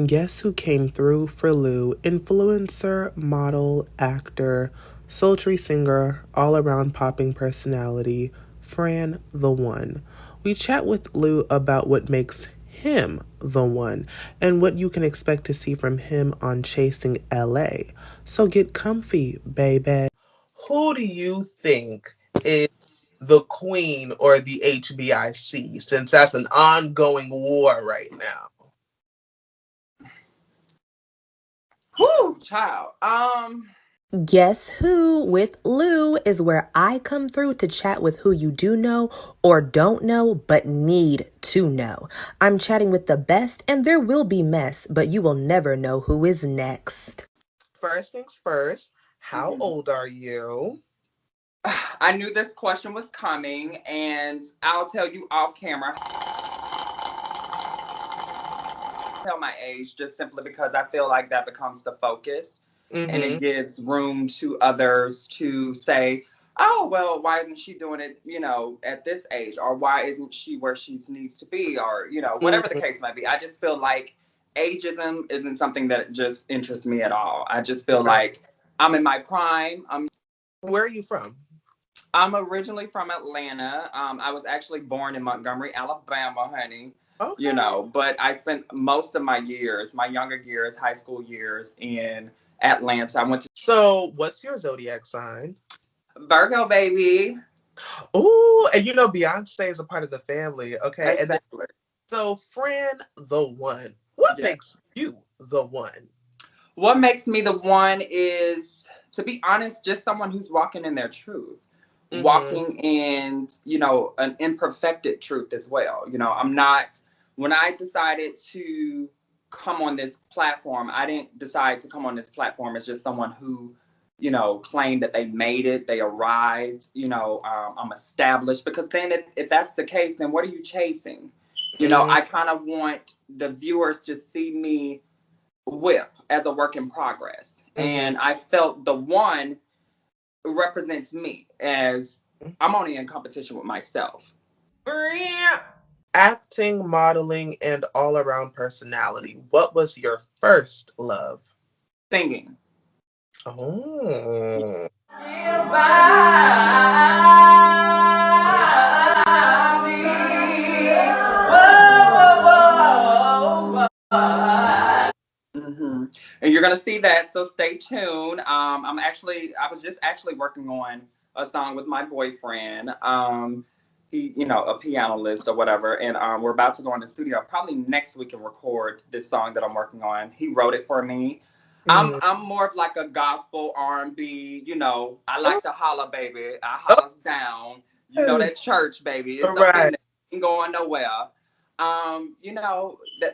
Guess who came through for Lou? Influencer, model, actor, sultry singer, all around popping personality, Fran the One. We chat with Lou about what makes him the one and what you can expect to see from him on Chasing LA. So get comfy, baby. Who do you think is the queen or the HBIC, since that's an ongoing war right now? Whoo, child. Guess Who with Lou is where I come through to chat with who you do know or don't know but need to know. I'm chatting with the best and there will be mess, but you will never know who is next. First things first, how Mhm. old are you? I knew this question was coming, and I'll tell you off camera. Tell my age just simply because I feel like that becomes the focus, and it Mm-hmm. gives room to others to say, "Oh, well, why isn't she doing it? At this age, or why isn't she where she needs to be, or whatever the Mm-hmm. case might be." I just feel like ageism isn't something that just interests me at all. I just feel Right. like I'm in my prime. Where are you from? I'm originally from Atlanta. I was actually born in Montgomery, Alabama, honey. Okay. But I spent most of my years, my younger years, high school years, in Atlanta. I went to So, what's your zodiac sign? Virgo, baby. Ooh, and you know Beyonce is a part of the family. Okay. And then, Exactly. so Fran the One. What Yeah. makes you the one? What makes me the one is, to be honest, just someone who's walking in their truth, Mm-hmm. walking in, an imperfected truth as well. I'm not, when I decided to come on this platform, I didn't decide to come on this platform as just someone who, claimed that they made it, they arrived, I'm established. Because then if that's the case, then what are you chasing? Mm-hmm. I kind of want the viewers to see me whip as a work in progress. Mm-hmm. And I felt the one represents me as I'm only in competition with myself. Acting, modeling, and all around personality. What was your first love? Singing. Oh. hmm And you're gonna see that, so stay tuned. I was just actually working on a song with my boyfriend. He, a pianist or whatever, and we're about to go in the studio probably next week and record this song that I'm working on. He wrote it for me. Mm. I'm more of like a gospel R&B. I Oh, like to holler, baby. I hollers down. okay. That church, baby. It's something Right. that ain't going nowhere.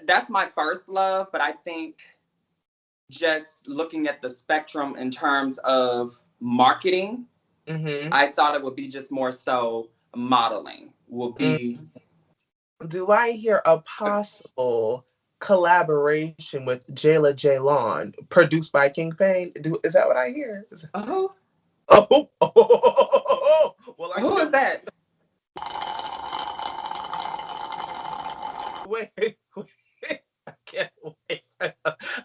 That's my first love, but I think just looking at the spectrum in terms of marketing, Mm-hmm. I thought it would be just more so modeling will Mm. be. Do I hear a possible collaboration with Jayla Jalon, produced by King Payne? Is that what I hear? Oh, Oh, well, I who is can't that? wait. I can't wait. I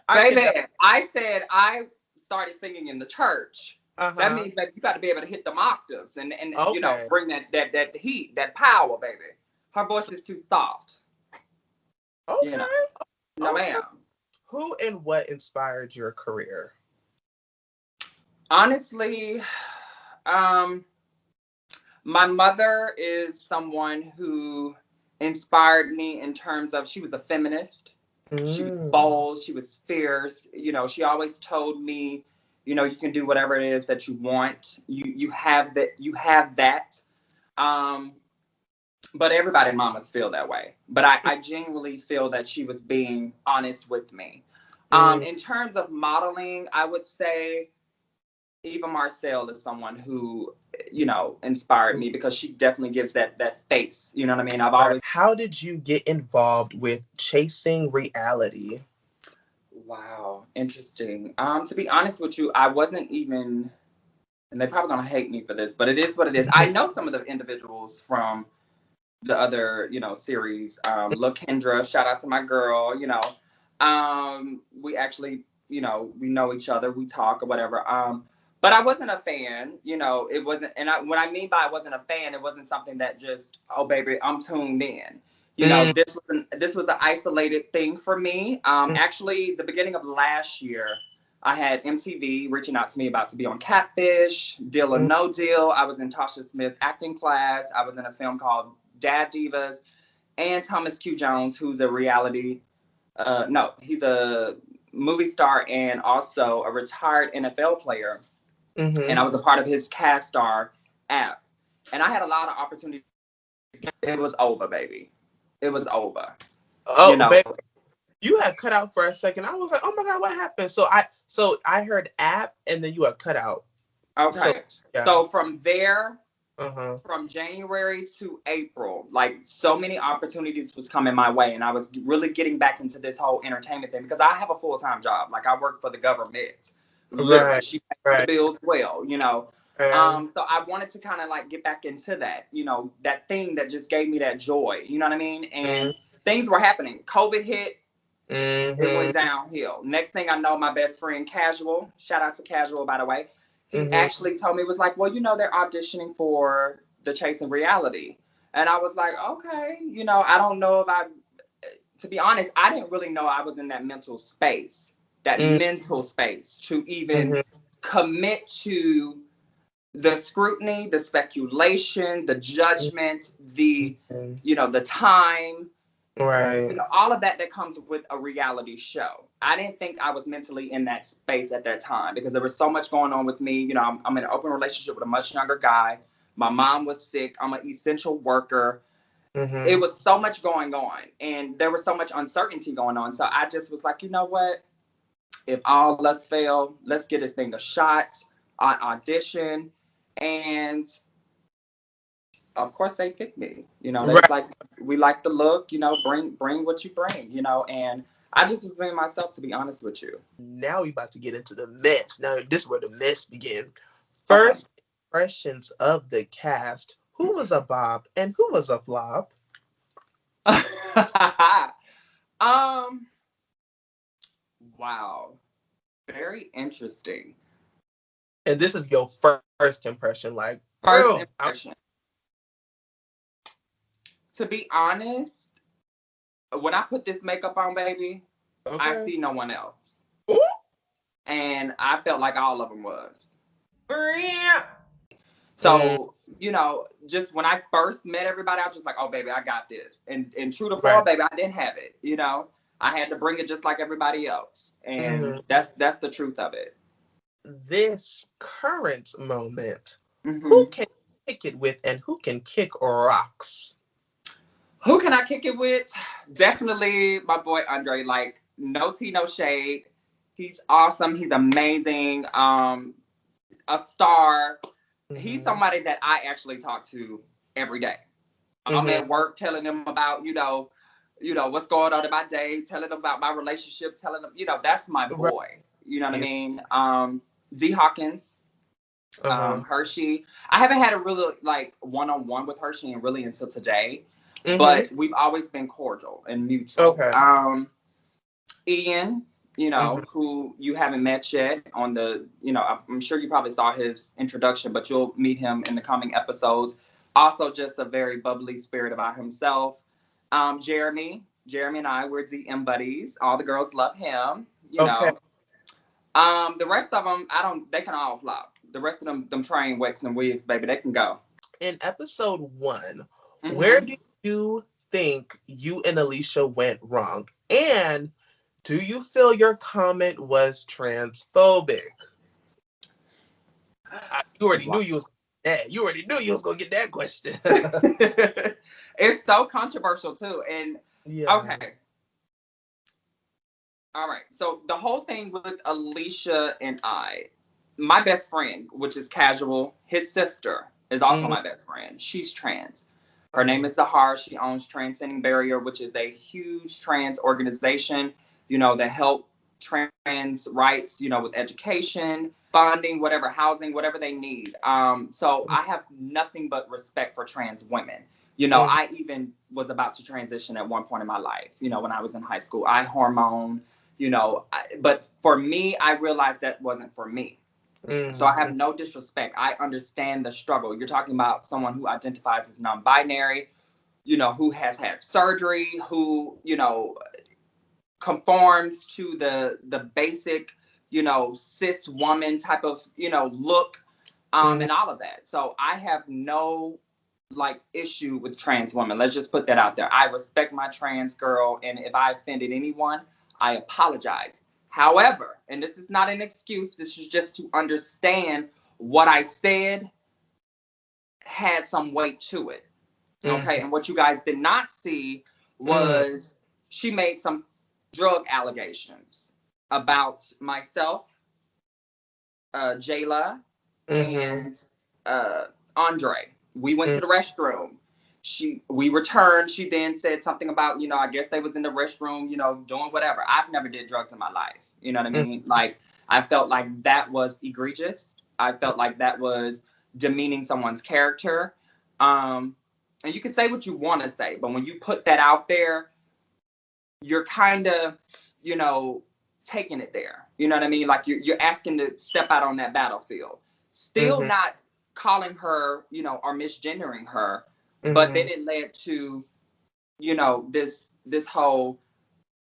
can Baby, definitely. I said I started singing in the church. Uh That huh. means that you got to be able to hit them octaves and Okay. bring that heat, that power, baby. Her voice So, is too soft, you know. okay. No, Okay. ma'am. Who and what inspired your career? Honestly, um, my mother is someone who inspired me in terms of she was a feminist. She was Mm. bold, she was fierce. She always told me, you can do whatever it is that you want. You have that. Um, but everybody mamas feel that way. But I genuinely feel that she was being honest with me. Mm. In terms of modeling, I would say Eva Marcel is someone who, inspired me because she definitely gives that face. You know what I mean? I've Right. always. How did you get involved with chasing reality? Wow, interesting. To be honest with you, I wasn't even, and they're probably gonna hate me for this, but it is what it is. I know some of the individuals from the other, series. Look, Kendra, shout out to my girl. We actually, we know each other, we talk or whatever. But I wasn't a fan, it wasn't, and what I mean by I wasn't a fan, it wasn't something that just, oh baby, I'm tuned in. This was an isolated thing for me. Actually, the beginning of last year, I had MTV reaching out to me about to be on Catfish, Deal or No Deal. I was in Tasha Smith acting class. I was in a film called Dad Divas, and Thomas Q. Jones, who's a reality, he's a movie star and also a retired NFL player. And I was a part of his Cast Star app. And I had a lot of opportunities. It was over, baby. It was over. Oh, baby. You had cut out for a second. I was like, oh my God, what happened? So I heard app and then you had cut out. Okay. So from there, from January to April, like so many opportunities was coming my way. And I was really getting back into this whole entertainment thing because I have a full-time job. Like I work for the government. Literally, she pays the bills well, So I wanted to kind of like get back into that, that thing that just gave me that joy. You know what I mean? And things were happening. COVID hit. It went downhill. Next thing I know, my best friend Casual, shout out to Casual, by the way, he actually told me, was like, well, they're auditioning for the Chasing Reality. And I was like, okay, I don't know if to be honest, I didn't really know I was in that mental space to even commit to the scrutiny, the speculation, the judgment, the, the time. Right. All of that comes with a reality show. I didn't think I was mentally in that space at that time because there was so much going on with me. I'm in an open relationship with a much younger guy. My mom was sick. I'm an essential worker. It was so much going on, and there was so much uncertainty going on. So I just was like, you know what? If all else fail, let's give this thing a shot. I audition, and of course they picked me. They was like, we like the look, bring what you bring, and I just was being myself, to be honest with you. Now we about to get into the mess. Now this is where the mess begins. First impressions of the cast. Who was a Bob and who was a flop? Wow. Very interesting. And this is your first impression, like first impression. To be honest, when I put this makeup on, baby, I see no one else. Ooh. And I felt like all of them was. So, just when I first met everybody, I was just like, oh, baby, I got this. And true to form, baby, I didn't have it, I had to bring it just like everybody else. And that's the truth of it. This current moment, who can kick it with and who can kick rocks? Who can I kick it with? Definitely my boy Andre. Like, no tea, no shade. He's awesome. He's amazing. A star. He's somebody that I actually talk to every day. I'm at work telling them about, what's going on in my day, telling them about my relationship, telling them, that's my boy. You know what I mean? D. Hawkins, Hershey. I haven't had a really like one-on-one with Hershey and really until today, but we've always been cordial and mutual. Ian, who you haven't met yet on the, I'm sure you probably saw his introduction, but you'll meet him in the coming episodes. Also just a very bubbly spirit about himself. Jeremy and I, we're DM buddies. All the girls love him, know. The rest of them, they can all flop. The rest of them train wicks and wigs, baby, they can go. In episode 1, where do you think you and Alicia went wrong? And do you feel your comment was transphobic? You already knew you was gonna get that question. It's so controversial too. And okay. All right. So the whole thing with Alicia and I, my best friend, which is Casual, his sister is also my best friend. She's trans. Her name is Zahar. She owns Transcending Barrier, which is a huge trans organization, that help trans rights, with education, funding, whatever, housing, whatever they need. So I have nothing but respect for trans women. You know, I even was about to transition at one point in my life, you know, when I was in high school. I hormone, you know, but for me, I realized that wasn't for me. So I have no disrespect. I understand the struggle. You're talking about someone who identifies as non-binary, you know, who has had surgery, who, you know, conforms to the basic, you know, cis woman type of, you know, look, and all of that. So I have no like issue with trans women. Let's just put that out there. I respect my trans girl, and if I offended anyone, I apologize. However, and this is not an excuse, this is just to understand what I said had some weight to it. Okay, and what you guys did not see was she made some drug allegations about myself, Jayla, and Andre. We went to the restroom. We returned. She then said something about, you know, I guess they was in the restroom, you know, doing whatever. I've never did drugs in my life. You know what I mean? Like, I felt like that was egregious. I felt like that was demeaning someone's character. And you can say what you want to say, but when you put that out there, you're kind of, you know, taking it there. You know what I mean? Like you're asking to step out on that battlefield. Still not calling her, you know, or misgendering her, but then it led to, you know, this whole,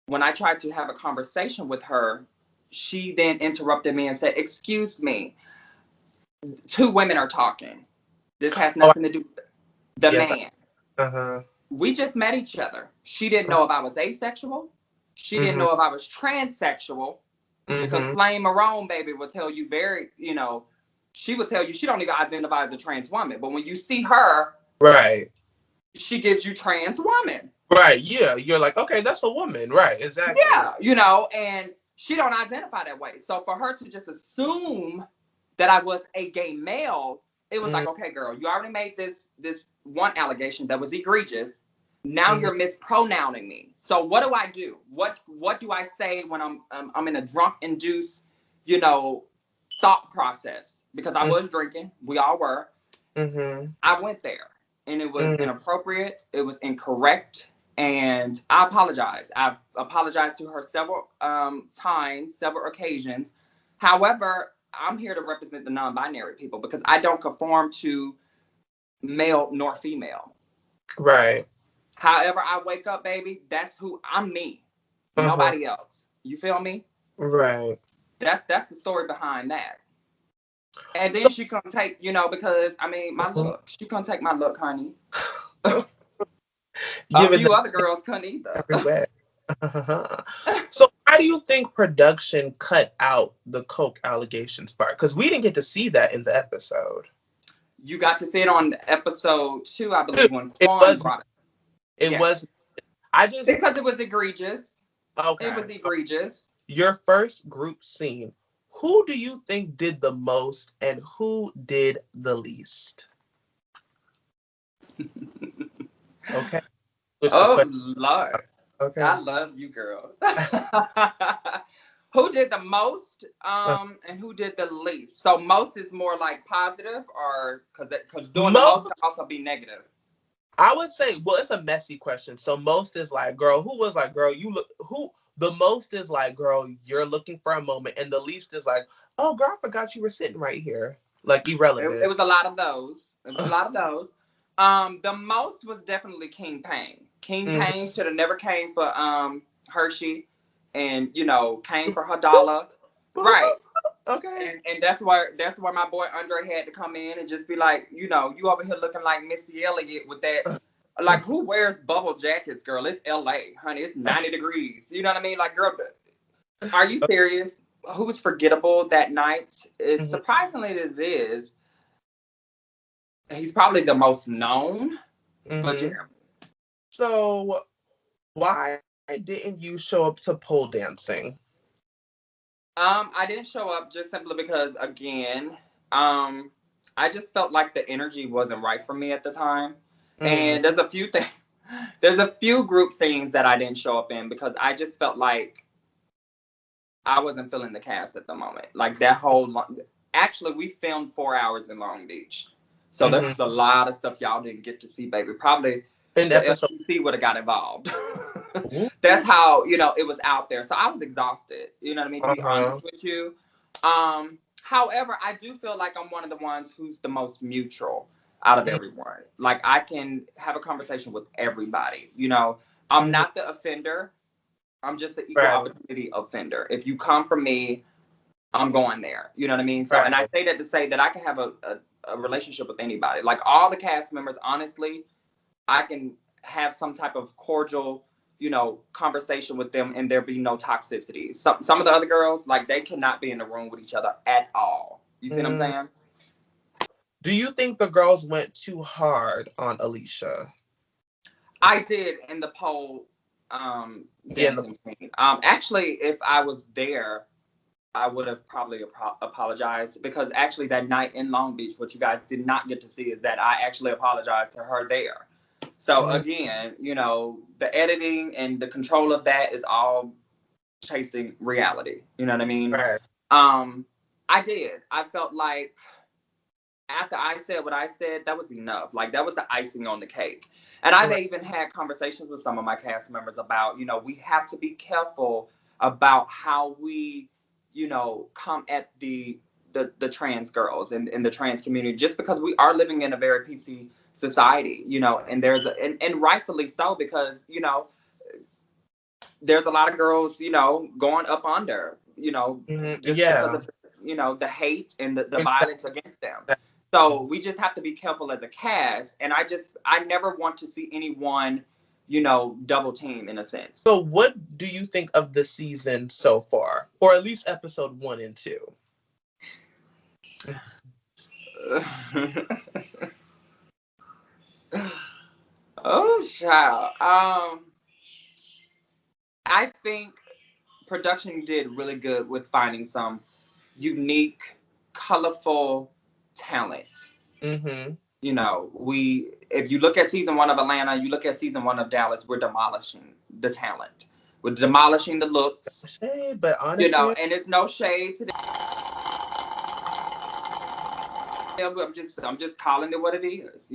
when I tried to have a conversation with her, she then interrupted me and said, "Excuse me, two women are talking. This has nothing to do with the man. We just met each other. She didn't know if I was asexual. She didn't know if I was transsexual, because Flame Marone, baby, will tell you very, you know, she will tell you she don't even identify as a trans woman. But when you see her, right, she gives you trans woman. Right, yeah. You're like, okay, that's a woman. Right, exactly. Yeah, you know, and she don't identify that way. So for her to just assume that I was a gay male, it was like, okay, girl, you already made this one allegation that was egregious. Now you're mispronouncing me. So what do I do? What do I say when I'm in a drunk induced, you know, thought process? Because I was drinking, we all were. I went there, and it was inappropriate. It was incorrect, and I apologize. I've apologized to her several times, several occasions. However, I'm here to represent the non-binary people because I don't conform to male nor female. Right. However I wake up, baby, that's who I'm, me. Nobody else. You feel me? Right. That's the story behind that. And then she come take, you know, because I mean my look. She come take my look, honey. A few other girls couldn't either. So how do you think production cut out the coke allegations part? Because we didn't get to see that in the episode. You got to see it on episode 2, I believe, when Quan brought it. It was. Because it was egregious. Okay. It was egregious. Your first group scene. Who do you think did the most and who did the least? Okay. Oh, Lord. Okay. I love you, girl. Who did the most and who did the least? So most is more like positive, or because doing the most can also be negative? I would say, well, it's a messy question. So most is like, girl, who was like, girl, you look, who, the most is like, girl, you're looking for a moment. And the least is like, oh, girl, I forgot you were sitting right here. Like, irrelevant. It was a lot of those. The most was definitely King Payne. King Payne should have never came for Hershey, and, you know, came for her dollar. Right. Okay. And that's where my boy Andre had to come in and just be like, you know, you over here looking like Missy Elliott with that. Like, who wears bubble jackets, girl? It's LA, honey. It's 90 degrees. You know what I mean? Like, girl, are you serious? Who was forgettable that night? As surprisingly as it is, he's probably the most known. But yeah. So why didn't you show up to pole dancing? I didn't show up just simply because, again, I just felt like the energy wasn't right for me at the time. And there's a few group things that I didn't show up in because I just felt like I wasn't feeling the cast at the moment. Like that whole, actually we filmed 4 hours in Long Beach. So there's a lot of stuff y'all didn't get to see, baby. Probably in the episode. FCC would have got involved. That's how, it was out there. So I was exhausted, you know what I mean, to be honest with you. However, I do feel like I'm one of the ones who's the most neutral out of everyone. Like, I can have a conversation with everybody, I'm not the offender. I'm just the equal opportunity offender. If you come from me, I'm going there. You know what I mean? So, and I say that to say that I can have a relationship with anybody. Like, all the cast members, honestly, I can have some type of cordial, conversation with them, and there be no toxicity. Some of the other girls, like, they cannot be in the room with each other at all. You see what I'm saying? Do you think the girls went too hard on Alicia? I did in the pole dancing scene. Actually, if I was there, I would have probably apologized, because actually that night in Long Beach, what you guys did not get to see is that I actually apologized to her there. So again, the editing and the control of that is all chasing reality. You know what I mean? Right. I did. I felt like after I said what I said, that was enough. Like, that was the icing on the cake. And I've even had conversations with some of my cast members about, we have to be careful about how we, come at the trans girls and the trans community, just because we are living in a very PC society, and there's and rightfully so, because, there's a lot of girls, going up under, just because of, the hate and the violence against them. So we just have to be careful as a cast. And I never want to see anyone, double team in a sense. So what do you think of the season so far? Or at least episode 1 and 2? Oh, child. I think production did really good with finding some unique, colorful talent. If you look at season 1 of Atlanta, you look at season 1 of Dallas, we're demolishing the talent. We're demolishing the looks. No shade, but honestly, and it's no shade to them. I'm just calling it what it is.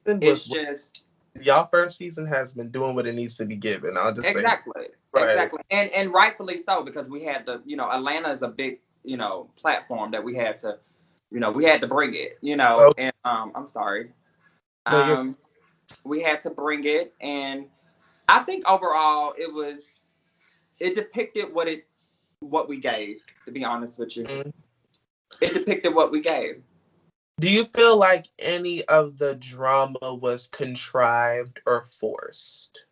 It's just, y'all first season has been doing what it needs to be given. I'll just say exactly, and rightfully so, because we had to, Atlanta is a big, platform that we had to, we had to bring it, and I'm sorry, we had to bring it, and I think overall it depicted what we gave. To be honest with you, it depicted what we gave. Do you feel like any of the drama was contrived or forced?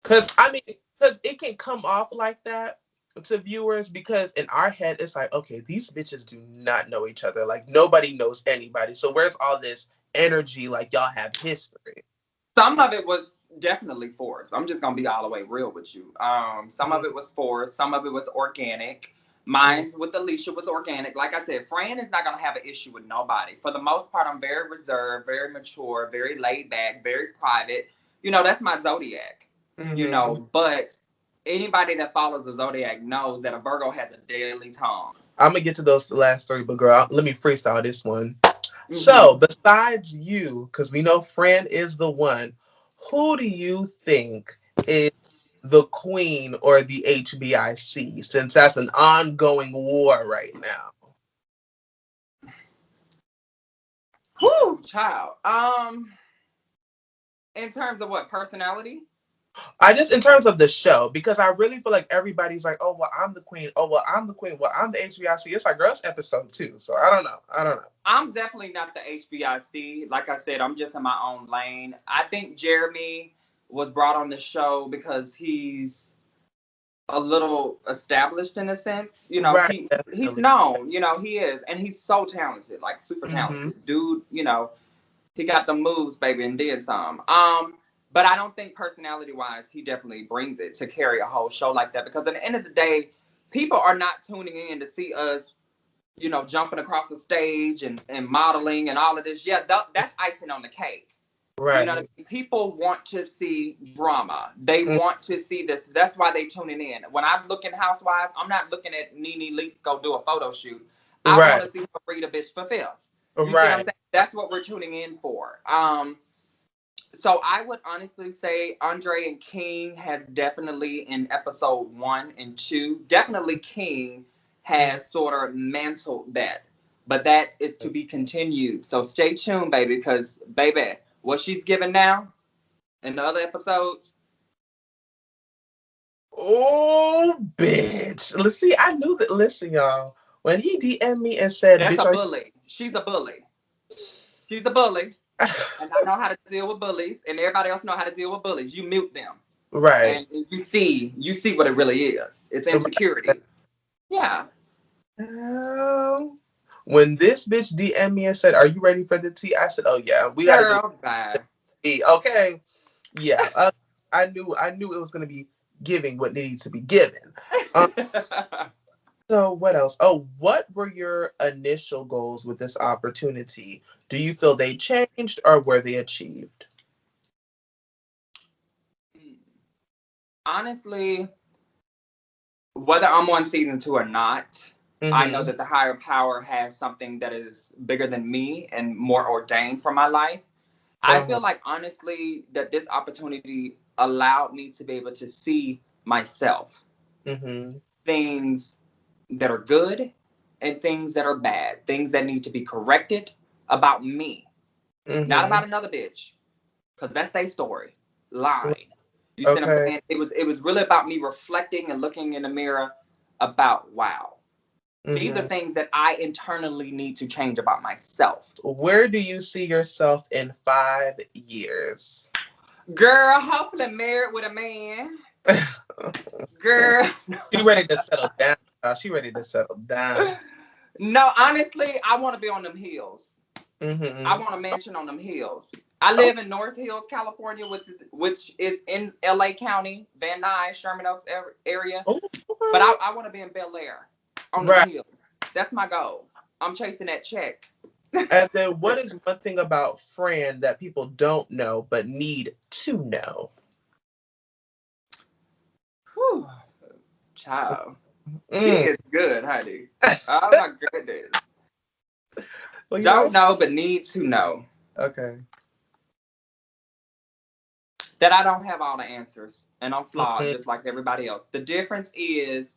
Because it can come off like that to viewers, because in our head, it's like, okay, these bitches do not know each other. Like, nobody knows anybody. So where's all this energy like y'all have history? Some of it was definitely forced. I'm just going to be all the way real with you. Some of it was forced. Some of it was organic. Mine with Alicia was organic. Like I said, Fran is not going to have an issue with nobody. For the most part, I'm very reserved, very mature, very laid back, very private. That's my zodiac. But anybody that follows the zodiac knows that a Virgo has a deadly tongue. I'm going to get to those last 3, but girl, let me freestyle this one. So, besides you, because we know Fran is the one, who do you think is the queen or the HBIC, since that's an ongoing war right now? Whoo, child. In terms of what, personality? In terms of the show, because I really feel like everybody's like, oh, well, I'm the queen. Oh, well, I'm the queen. Well, I'm the HBIC. It's like, girl, it's episode 2. So I don't know. I'm definitely not the HBIC. Like I said, I'm just in my own lane. I think Jeremy was brought on the show because he's a little established in a sense. Right. He's known, he is. And he's so talented, like super talented. Dude, he got the moves, baby, and did some. But I don't think personality-wise, he definitely brings it to carry a whole show like that. Because at the end of the day, people are not tuning in to see us, jumping across the stage and modeling and all of this. Yeah, that's icing on the cake. Right. People want to see drama. They want to see this. That's why they tuning in. When I'm looking Housewives, I'm not looking at Nene Leakes go do a photo shoot. I want Right. to see her read a bitch for fifth. You see what I'm Right. saying? That's what we're tuning in for. So I would honestly say Andre and King has definitely in episode 1 and 2, definitely King has sort of mantled that. But that is to be continued. So stay tuned, baby, because baby, what she's giving now in the other episodes. Oh, bitch. Let's see. I knew that. Listen, y'all. When he DM'd me and said, That's "Bitch, a are bully. She's a bully. She's a bully. you?" And I know how to deal with bullies, and everybody else know how to deal with bullies. You mute them. Right. And you see what it really is. It's insecurity. Yeah. Um, when this bitch DM'd me and said, "Are you ready for the tea?" I said, "Oh yeah, we gotta do Girl, bye. the tea." Okay. Yeah. I knew it was gonna be giving what needed to be given. Um, so what else? Oh, what were your initial goals with this opportunity? Do you feel they changed or were they achieved? Honestly, whether I'm on season 2 or not, I know Mm-hmm. that the higher power has something that is bigger than me and more ordained for my life. I Uh-huh. feel like honestly that this opportunity allowed me to be able to see myself, Mm-hmm. things that are good and things that are bad, things that need to be corrected about me, not Mm-hmm. about another bitch, because that's their story. Line. You see what I'm Okay. saying? It was really about me reflecting and looking in the mirror about wow. These are Mm-hmm. things that I internally need to change about myself. Where do you see yourself in 5 years? Girl, hopefully married with a man. Girl. She ready to settle down. She ready to settle down. No, honestly, I want to be on them hills. I Mm-hmm. want a mansion on them hills. I Oh, live in North Hills, California, which is in LA County, Van Nuys, Sherman Oaks area. oh, But okay. I want to be in Bel Air on them Right. hills. That's my goal. I'm chasing that check. And then what is one thing about Fran that people don't know but need to know? Whew, child. She Mm. is good, honey. Oh my goodness. Well, you know, Don't know, but need to know okay. that I don't have all the answers and I'm flawed Mhm. just like everybody else. The difference is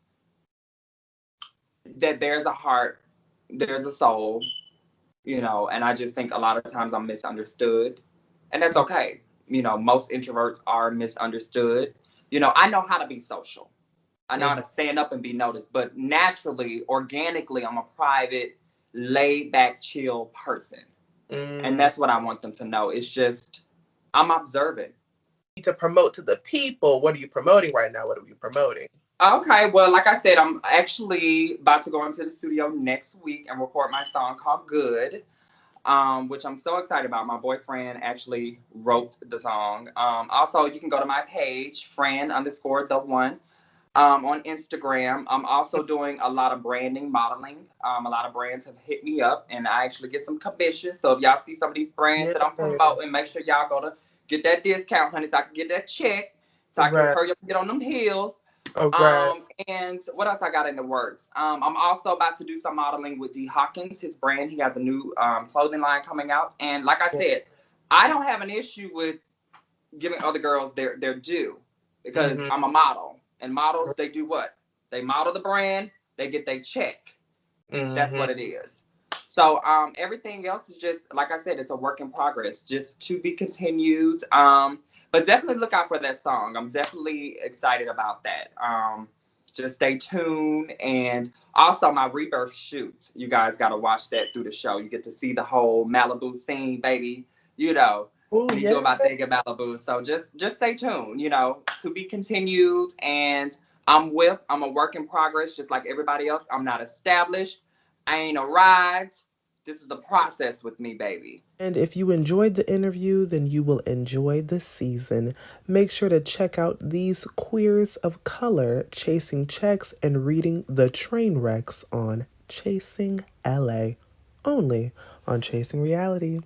that there's a heart, there's a soul, and I just think a lot of times I'm misunderstood. And that's okay. Most introverts are misunderstood. I know how to be social. I know how Mhm. to stand up and be noticed, but naturally, organically, I'm a private, laid back, chill person. And Mm. that's what I want them to know. It's just, I'm observant. To promote to the people, what are you promoting right now? What are you promoting? Okay, well, like I said, I'm actually about to go into the studio next week and record my song called Good, which I'm so excited about. My boyfriend actually wrote the song. Also, you can go to my page, Fran underscore the one, on Instagram. I'm also doing a lot of branding, modeling. A lot of brands have hit me up, and I actually get some commissions. So if y'all see some of these brands Yeah. that I'm promoting, make sure y'all go to get that discount, honey, so I can get that check, so I can Right. hurry up and get on them heels. All right. And what else I got in the works? I'm also about to do some modeling with D Hawkins, his brand. He has a new clothing line coming out. And like I Yeah. said, I don't have an issue with giving other girls their due because Mm-hmm. I'm a model. And models, they do what? They model the brand, they get their check. That's Mm-hmm. what it is. So everything else is just like I said, it's a work in progress, just to be continued. But definitely look out for that song. I'm definitely excited about that. Just stay tuned, and also my rebirth shoot. You guys got to watch that through the show. You get to see the whole Malibu scene, baby. You know, Oh, me do yeah. about Dig in Malibu. So just stay tuned. To be continued. And I'm a work in progress, just like everybody else. I'm not established. I ain't arrived. This is the process with me, baby. And if you enjoyed the interview, then you will enjoy the season. Make sure to check out these queers of color chasing checks and reading the train wrecks on Chasing LA, only on Chasing Reality.